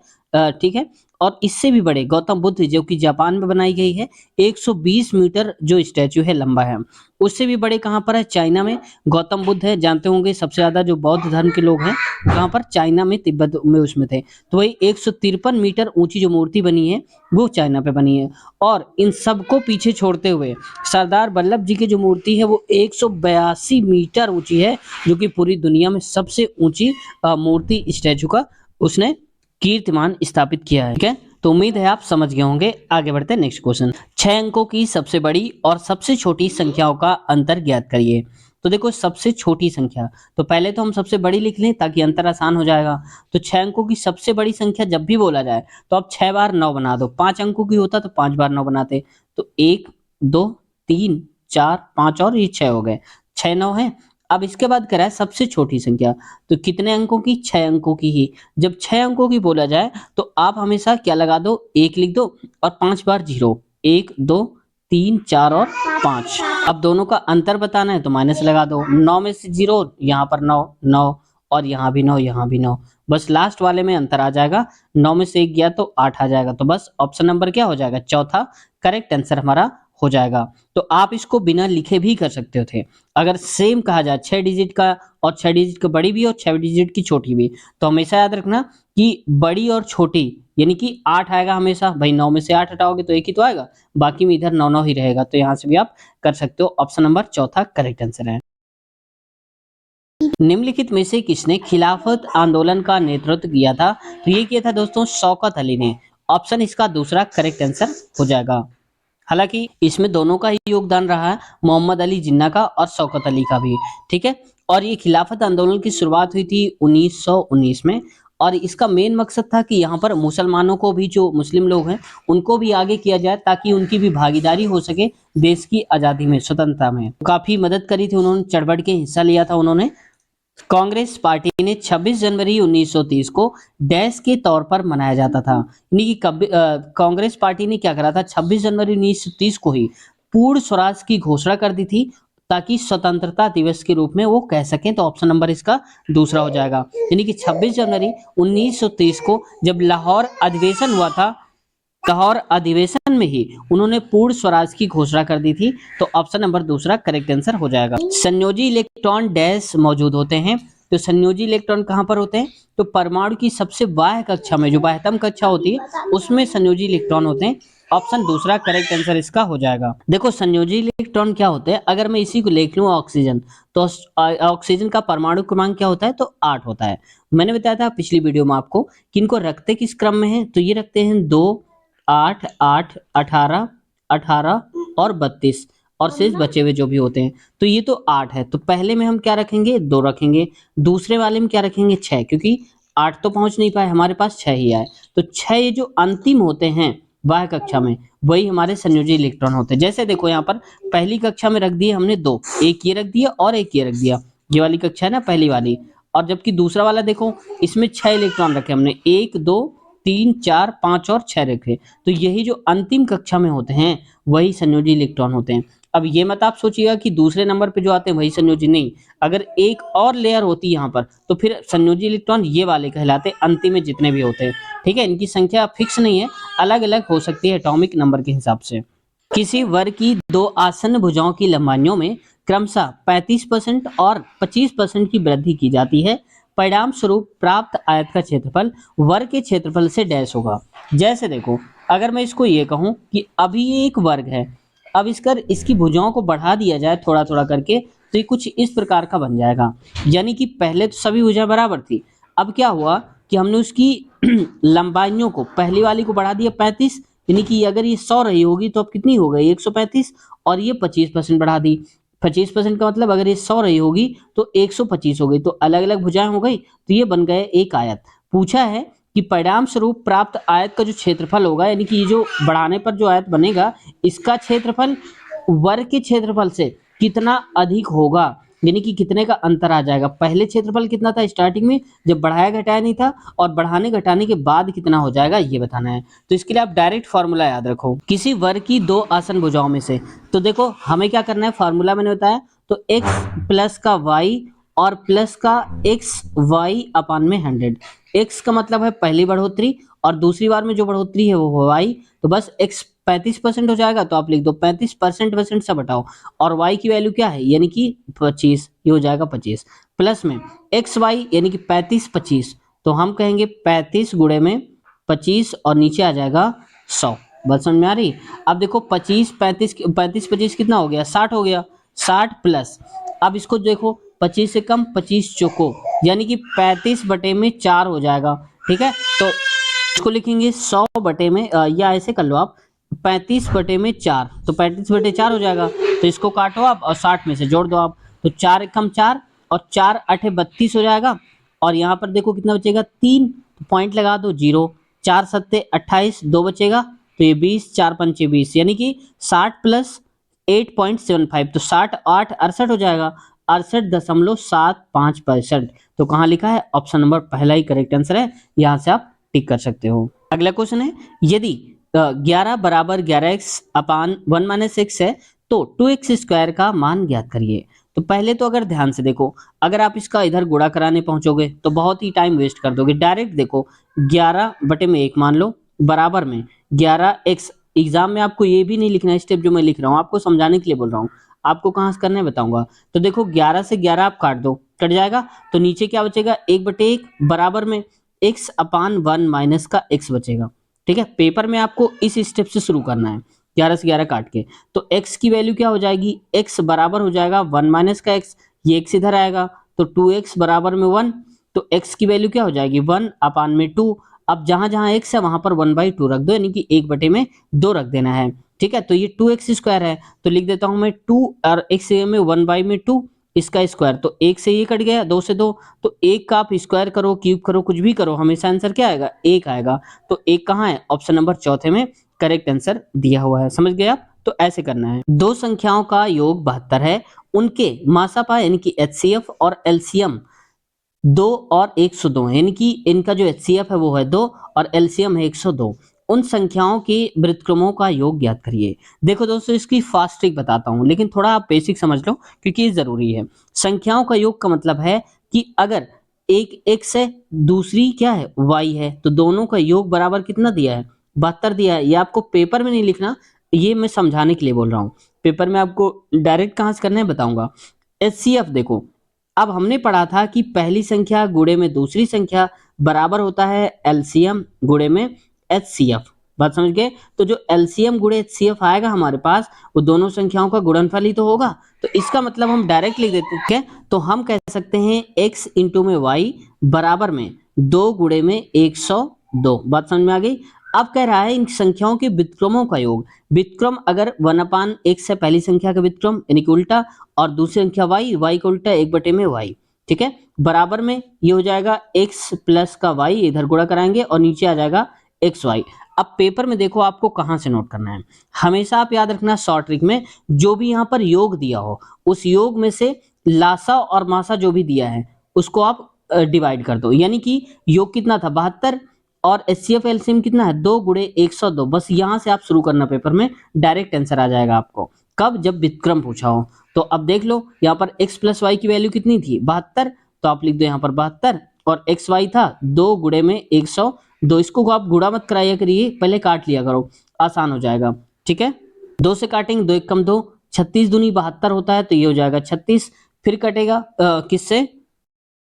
ठीक है, और इससे भी बड़े गौतम बुद्ध जो कि जापान में बनाई गई है, 120 मीटर जो स्टैच्यू है लंबा है। उससे भी बड़े कहाँ पर है, चाइना में गौतम बुद्ध है, जानते होंगे सबसे ज्यादा जो बौद्ध धर्म के लोग हैं कहाँ पर, चाइना में, तिब्बत में उसमें थे। तो वही 153 मीटर ऊंची जो मूर्ति बनी है वो चाइना पे बनी है। और इन सबको पीछे छोड़ते हुए सरदार वल्लभ जी की जो मूर्ति है वो 182 मीटर ऊंची है, जो कि पूरी दुनिया में सबसे ऊंची मूर्ति स्टैचू का उसने कीर्तिमान स्थापित किया है। ठीक है, तो उम्मीद है आप समझ गए होंगे। आगे बढ़ते हैं नेक्स्ट क्वेश्चन। 6 अंकों की सबसे बड़ी और सबसे छोटी संख्याओं का अंतर ज्ञात करिए। तो देखो सबसे छोटी संख्या, तो पहले तो हम सबसे बड़ी लिख लें ताकि अंतर आसान हो जाएगा। तो 6 अंकों की सबसे बड़ी संख्या जब भी बोला जाए तो आप 6 बार 9 बना दो। 5 अंकों की होता तो 5 बार 9 बनाते। तो 1 2 3 4 5 और ये 6 हो गए, 6 9 है। अब इसके बाद करा है सबसे छोटी संख्या, तो कितने अंकों की, 6 अंकों की ही। जब 6 अंकों की बोला जाए तो आप हमेशा क्या लगा दो, 1 लिख दो और 5 बार 0, 1 2 3 4 और 5। अब दोनों का अंतर बताना है तो माइनस लगा दो। 9 में से 0, यहाँ पर 9 9 और यहाँ भी 9, यहाँ भी 9, बस लास्ट वाले में अंतर आ जाएगा। 9 में से 1 गया तो 8 आ जाएगा। तो बस ऑप्शन नंबर क्या हो जाएगा, चौथा करेक्ट आंसर हमारा हो जाएगा। तो आप इसको बिना लिखे भी कर सकते थे। अगर सेम कहा जाए 6 डिजिट का, और 6 डिजिट की बड़ी भी और 6 डिजिट की छोटी भी, तो हमेशा याद रखना कि बड़ी और छोटी यानी कि 8 आएगा हमेशा। भाई 9 में से 8 हटाओगे तो 1 ही तो आएगा, बाकी में इधर 9 9 ही रहेगा। तो यहाँ से भी आप कर सकते हो। ऑप्शन नंबर चौथा करेक्ट आंसर है। निम्नलिखित में से किसने खिलाफत आंदोलन का नेतृत्व किया था? तो ये किया था दोस्तों शौकत अली ने। ऑप्शन इसका दूसरा करेक्ट आंसर हो जाएगा। हालांकि इसमें दोनों का ही योगदान रहा है, मोहम्मद अली जिन्ना का और शौकत अली का भी। ठीक है, और ये खिलाफत आंदोलन की शुरुआत हुई थी 1919 में। और इसका मेन मकसद था कि यहाँ पर मुसलमानों को भी, जो मुस्लिम लोग हैं उनको भी आगे किया जाए ताकि उनकी भी भागीदारी हो सके देश की आज़ादी में, स्वतंत्रता में। काफी मदद करी थी उन्होंने, चढ़ बढ़ के हिस्सा लिया था उन्होंने। कांग्रेस पार्टी ने 26 जनवरी 1930 को डैश के तौर पर मनाया जाता था। यानी कि कांग्रेस पार्टी ने क्या करा था, 26 जनवरी 1930 को ही पूर्ण स्वराज की घोषणा कर दी थी ताकि स्वतंत्रता दिवस के रूप में वो कह सकें। तो ऑप्शन नंबर इसका दूसरा हो जाएगा। यानी कि 26 जनवरी 1930 को जब लाहौर अधिवेशन हुआ था, लाहौर अधिवेशन में ही उन्होंने पूर्ण स्वराज की घोषणा कर दी थी। तो ऑप्शन नंबर दूसरा करेक्ट आंसर हो जाएगा। संयोजी इलेक्ट्रॉन डैश मौजूद होते हैं। तो संयोजी इलेक्ट्रॉन कहां पर होते हैं, तो परमाणु की सबसे बाह्य कक्षा में, जो बाह्यतम कक्षा होती है उसमें संयोजी इलेक्ट्रॉन होते हैं। ऑप्शन दूसरा करेक्ट आंसर इसका हो जाएगा। देखो संयोजी इलेक्ट्रॉन क्या होते हैं, अगर मैं इसी को लिख लूं ऑक्सीजन, तो ऑक्सीजन का परमाणु क्रमांक क्या होता है, तो 8 होता है। मैंने बताया था पिछली वीडियो में आपको कि इनको रखते किस क्रम में है, तो ये रखते हैं 2 8 8 18 18 और 32, और शेष बचे हुए जो भी होते हैं। तो ये तो 8 है, तो पहले में हम क्या रखेंगे, 2 रखेंगे। दूसरे वाले में क्या रखेंगे, 6, क्योंकि 8 तो पहुंच नहीं पाए, हमारे पास 6 ही आए। तो 6 ये जो अंतिम होते हैं बाह्य कक्षा में, वही हमारे संयोजी इलेक्ट्रॉन होते हैं। जैसे देखो यहाँ पर पहली कक्षा में रख दिए हमने 2, एक ये रख दिया और एक ये रख दिया। ये वाली कक्षा है ना पहली वाली। और जबकि दूसरा वाला देखो, इसमें 6 इलेक्ट्रॉन रखे हमने, 1 2 3 4 5 और 6 रखे। तो यही जो अंतिम कक्षा में होते हैं वही संयोजी इलेक्ट्रॉन होते हैं। अब ये मत आप सोचिएगा कि दूसरे नंबर पे जो आते हैं वही संयोजी, नहीं। अगर एक और लेयर होती यहाँ पर तो फिर संयोजी इलेक्ट्रॉन ये वाले कहलाते, अंतिम में जितने भी होते हैं। ठीक है, इनकी संख्या फिक्स नहीं है, अलग अलग हो सकती है एटॉमिक नंबर के हिसाब से। किसी वर्ग की दो आसन्न भुजाओं की लंबाइयों में क्रमशः 35% और 25% की वृद्धि की जाती है। परिणाम स्वरूप प्राप्त आयत का क्षेत्रफल वर्ग के क्षेत्रफल से डैश होगा। जैसे देखो, अगर मैं इसको ये कहूं कि अभी ये एक वर्ग है, अब इसकी भुजाओं को बढ़ा दिया जाए थोड़ा थोड़ा करके, तो ये कुछ इस प्रकार का बन जाएगा। यानी कि पहले तो सभी भुजाएं बराबर थी, अब क्या हुआ कि हमने उसकी लंबाइयों को, पहली वाली को बढ़ा दिया 35, यानी कि अगर ये 100 रही होगी तो अब कितनी हो गई, 135, और ये 25% बढ़ा दी। 25% का मतलब अगर ये 100 रही होगी तो 125 हो गई। तो अलग अलग भुजाएं हो गई, तो ये बन गए एक आयत। पूछा है कि परिणाम स्वरूप प्राप्त आयत का जो क्षेत्रफल होगा, यानी कि ये जो बढ़ाने पर जो आयत बनेगा, इसका क्षेत्रफल वर्ग के क्षेत्रफल से कितना अधिक होगा, यानी कि कितने का अंतर आ जाएगा। पहले क्षेत्रफल कितना था स्टार्टिंग में जब बढ़ाया घटाया नहीं था, और बढ़ाने घटाने के बाद कितना हो जाएगा ये बताना है। तो इसके लिए आप डायरेक्ट फॉर्मूला याद रखो, किसी वर्ग की दो आसन भुजाओं में से। तो देखो हमें क्या करना है, फॉर्मूला मैंने बताया, तो x प्लस का y और प्लस का एक्स वाई अपान में 100। एक्स का मतलब है पहली बढ़ोतरी और दूसरी बार में जो बढ़ोतरी है वो वाई, तो बस एक्स 35% हो जाएगा, तो आप लिख दो 35% सब हटाओ और y की वैल्यू क्या है यानी कि 25, ये हो जाएगा 25 प्लस में एक्स वाई यानी कि 35 25, तो हम कहेंगे 35 गुणे में 25 और नीचे आ जाएगा 100। बात समझ में आ रही? अब देखो 25 35 35 25 कितना हो गया, 60 हो गया, 60 प्लस, अब इसको देखो 25 से कम 25 चौको यानी कि 35 बटे में 4 हो जाएगा। ठीक है, तो इसको लिखेंगे 100 बटे में या ऐसे कर लो आप 35 बटे में 4, तो 35 बटे 4 हो जाएगा, तो इसको काटो आप और 60 में से जोड़ दो आप, तो 4 एकम 4 और 4 अठे 32 हो जाएगा। और यहाँ पर देखो कितना बचेगा 3, तो पॉइंट लगा दो 0, 4 सत्ते 28, 2 बचेगा, तो ये 20, 4 पंचे 20 यानी कि 60 प्लस 8.75, तो 60 8 68 हो जाएगा, 68.75%। तो कहाँ लिखा है, ऑप्शन नंबर पहला ही करेक्ट आंसर है, यहाँ से आप टिक कर सकते हो। अगला क्वेश्चन है, यदि 11 बराबर 11x अपान 1 माइनस एक्स है तो 2x स्क्वायर का मान ज्ञात करिए। तो पहले तो अगर ध्यान से देखो, अगर आप इसका इधर गुणा कराने पहुंचोगे तो बहुत ही टाइम वेस्ट कर दोगे। डायरेक्ट देखो 11 बटे में 1 मान लो बराबर में 11x। एग्जाम में आपको ये भी नहीं लिखना है स्टेप जो मैं लिख रहा हूँ, आपको समझाने के लिए बोल रहा हूँ, आपको कहाँ से करना है बताऊंगा। तो देखो 11 से 11 आप काट दो, कट जाएगा, तो नीचे क्या बचेगा 1 बटे 1 बराबर में x अपान 1 माइनस का x बचेगा। ठीक है, पेपर में आपको इस स्टेप से शुरू करना है, 11 से 11 काट के, तो x की वैल्यू क्या हो जाएगी, x बराबर हो जाएगा 1 माइनस का x, ये x इधर आएगा तो 2x बराबर में 1, तो x की वैल्यू क्या हो जाएगी 1 अपान में 2। अब जहां जहां x है वहां पर 1/2 रख दो, यानी कि 1 बटे में 2 रख देना है। ठीक है, तो ये 2x स्क्वायर है, तो लिख देता हूं मैं 2 और x में 1/2 इसका स्क्वायर, तो 1 से ये कट गया, 2 से 2, तो 1 का आप स्क्वायर करो क्यूब करो कुछ भी करो, हमेशा आंसर क्या आएगा 1 आएगा। तो 1 कहाँ है, ऑप्शन नंबर चौथे में करेक्ट आंसर दिया हुआ है। समझ गए आप? तो ऐसे करना है। दो संख्याओं का योग 72 है, उनके मासापा यानी कि एचसीएफ और एलसीएम 2 और 102 है, यानी कि इनका जो एचसीएफ है वो है 2 और एलसीएम है 102। उन संख्याओं के व्युत्क्रमों का योग ज्ञात करिए। देखो दोस्तों, इसकी फास्ट ट्रिक बताता हूं, लेकिन थोड़ा आप बेसिक समझ लो क्योंकि ये जरूरी है। संख्याओं का योग का मतलब है कि अगर एक x है दूसरी क्या है y है, तो दोनों का योग बराबर कितना दिया है 72 दिया है। ये आपको पेपर में नहीं लिखना, ये मैं समझाने के लिए बोल रहा हूँ, पेपर में आपको डायरेक्ट कहाँ से करना है बताऊंगा। एचसीएफ देखो, अब हमने पढ़ा था कि पहली संख्या गुणे में दूसरी संख्या बराबर होता है एलसीएम गुणे में एचसीएफ। बात समझ गए? तो जो एलसीएम गुणे एचसीएफ आएगा हमारे पास, वो दोनों संख्याओं का गुणनफल ही तो होगा। तो इसका मतलब हम डायरेक्ट लिख देते हैं, तो हम कह सकते हैं x इंटू में y बराबर में 2 गुणे में 102। बात समझ में आ गई? अब कह रहा है इन संख्याओं के व्युत्क्रमों का योग। व्युत्क्रम अगर 1/x है पहली संख्या का व्युत्क्रम यानी कि उल्टा, और दूसरी संख्या y का उल्टा 1 बटे में y। ठीक है, बराबर में ये हो जाएगा x प्लस का y, इधर गुणा कराएंगे और नीचे आ जाएगा xy। अब पेपर में देखो आपको कहां से नोट करना है, हमेशा आप याद रखना शॉर्ट ट्रिक में जो भी यहाँ पर योग दिया हो उस योग में से लासा और मासा जो भी दिया है उसको आप डिवाइड कर दो, यानी कि योग कितना था 72 और एचसीएफ एलसीएम कितना है 2 गुणे 102। बस यहां से आप शुरू करना, पेपर में डायरेक्ट आंसर आ जाएगा आपको। कब? जब व्युत्क्रम पूछा हो। तो अब देख लो यहाँ पर x प्लस वाई की वैल्यू कितनी थी 72, तो आप लिख दो यहाँ पर 72 और एक्स वाई था 2 गुणे में 102। इसको आप गुणा मत कराया करिए, पहले काट लिया करो, आसान हो जाएगा। ठीक है, 2 से काटेंगे 2 1 कम 2, 36 दूनी 72 होता है, तो ये हो जाएगा 36। फिर कटेगा किससे,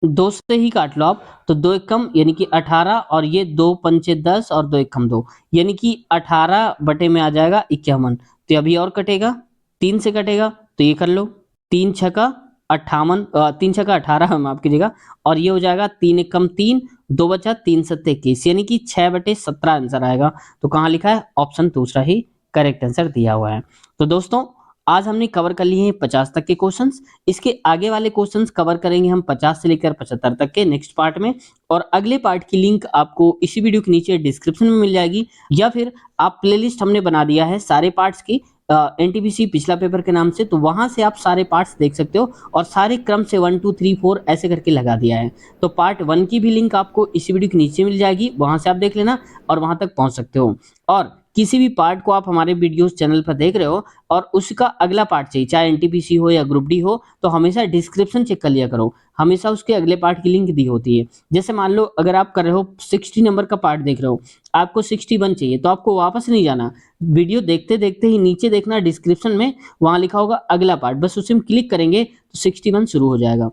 2 से ही काट लो आप, तो 2 1 कम यानी कि 18 और ये 2 पंचे 10 और 2 1 कम 2 यानी कि 18 बटे में आ जाएगा 51। तो अभी और कटेगा 3 से कटेगा, तो ये कर लो 3 छका 58, 3 छका 18 माफ कीजिएगा, और ये हो जाएगा 3 1 कम 3, 2 बचा 3 सत्ते 21 यानी कि 6/17 आंसर आएगा। तो कहाँ लिखा है, ऑप्शन दूसरा ही करेक्ट आंसर दिया हुआ है। तो दोस्तों आज हमने कवर कर लिए हैं 50 तक के क्वेश्चंस, इसके आगे वाले क्वेश्चंस कवर करेंगे हम 50 से लेकर 75 तक के नेक्स्ट पार्ट में, और अगले पार्ट की लिंक आपको इसी वीडियो के नीचे डिस्क्रिप्शन में मिल जाएगी, या फिर आप प्लेलिस्ट हमने बना दिया है सारे पार्ट्स की एनटीपीसी पिछला पेपर के नाम से, तो वहां से आप सारे पार्ट्स देख सकते हो और सारे क्रम से 1 2 3 4 ऐसे करके लगा दिया है। तो पार्ट 1 की भी लिंक आपको इसी वीडियो के नीचे मिल जाएगी, वहां से आप देख लेना और वहां तक पहुंच सकते हो। और किसी भी पार्ट को आप हमारे वीडियोस चैनल पर देख रहे हो और उसका अगला पार्ट चाहिए, चाहे एनटीपीसी हो या ग्रुप डी हो, तो हमेशा डिस्क्रिप्शन चेक कर लिया करो, हमेशा उसके अगले पार्ट की लिंक दी होती है। जैसे मान लो अगर आप कर रहे हो 60 नंबर का पार्ट देख रहे हो, आपको 61 चाहिए, तो आपको वापस नहीं जाना, वीडियो देखते देखते ही नीचे देखना डिस्क्रिप्शन में, वहां लिखा होगा अगला पार्ट, बस उसे हम क्लिक करेंगे तो 61 शुरू हो जाएगा।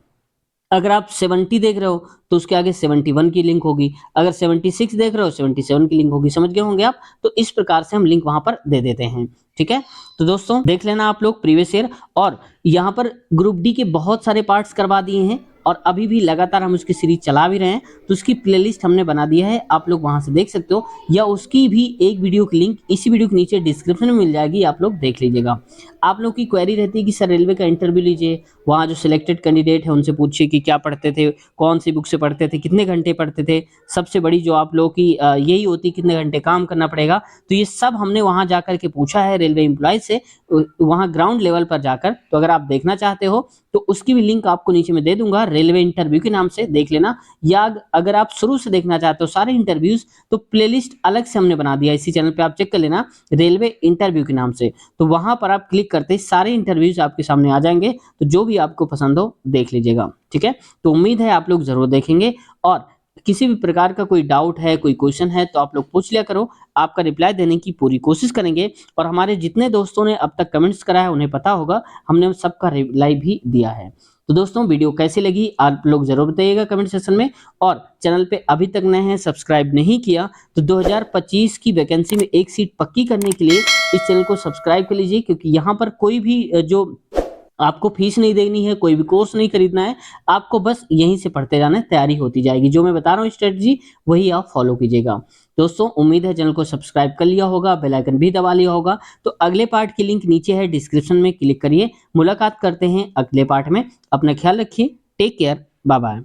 अगर आप 70 देख रहे हो तो उसके आगे 71 की लिंक होगी, अगर 76 देख रहे हो 77 की लिंक होगी, समझ गए होंगे आप। तो इस प्रकार से हम लिंक वहां पर दे देते हैं, ठीक है। तो दोस्तों देख लेना आप लोग प्रीवियस ईयर, और यहाँ पर ग्रुप डी के बहुत सारे पार्ट्स करवा दिए हैं और अभी भी लगातार हम उसकी सीरीज चला भी रहे हैं, तो उसकी प्लेलिस्ट हमने बना दिया है, आप लोग वहां से देख सकते हो, या उसकी भी एक वीडियो की लिंक इसी वीडियो के नीचे डिस्क्रिप्शन में मिल जाएगी, आप लोग देख लीजिएगा। आप लोग की क्वेरी रहती है कि सर रेलवे का इंटरव्यू लीजिए, वहाँ जो सिलेक्टेड कैंडिडेट है उनसे पूछिए कि क्या पढ़ते थे, कौन सी बुक से पढ़ते थे, कितने घंटे पढ़ते थे, सबसे बड़ी जो आप लोगों की यही होती है कितने घंटे काम करना पड़ेगा। तो ये सब हमने वहाँ जाकर के पूछा है रेलवे एम्प्लॉयज से, वहाँ ग्राउंड लेवल पर जाकर। तो अगर आप देखना चाहते हो तो उसकी भी लिंक आपको नीचे में दे दूंगा, रेलवे इंटरव्यू के नाम से देख लेना, या अगर आप शुरू से देखना चाहते हो सारे इंटरव्यूज, तो प्लेलिस्ट अलग से हमने बना दिया इसी चैनल पे, आप चेक कर लेना रेलवे इंटरव्यू के नाम से। तो वहां पर आप क्लिक करते सारे इंटरव्यूज आपके सामने आ जाएंगे, तो जो भी आपको पसंद हो देख लीजिएगा, ठीक है। तो उम्मीद है आप लोग जरूर देखेंगे, और किसी भी प्रकार का कोई डाउट है, कोई क्वेश्चन है, तो आप लोग पूछ लिया करो, आपका रिप्लाई देने की पूरी कोशिश करेंगे। और हमारे जितने दोस्तों ने अब तक कमेंट्स करा है उन्हें पता होगा, हमने सबका रिप्लाई भी दिया है। तो दोस्तों वीडियो कैसी लगी आप लोग जरूर बताइएगा कमेंट सेक्शन में, और चैनल पे अभी तक नए हैं, सब्सक्राइब नहीं किया, तो 2025 की वैकेंसी में एक सीट पक्की करने के लिए इस चैनल को सब्सक्राइब कर लीजिए, क्योंकि यहाँ पर कोई भी जो आपको फीस नहीं देनी है, कोई भी कोर्स नहीं खरीदना है, आपको बस यहीं से पढ़ते जाना है, तैयारी होती जाएगी। जो मैं बता रहा हूँ स्ट्रेटजी वही आप फॉलो कीजिएगा। दोस्तों उम्मीद है चैनल को सब्सक्राइब कर लिया होगा, बेल आइकन भी दबा लिया होगा। तो अगले पार्ट की लिंक नीचे है डिस्क्रिप्शन में, क्लिक करिए। मुलाकात करते हैं अगले पार्ट में, अपना ख्याल रखिए, टेक केयर, बाय बाय।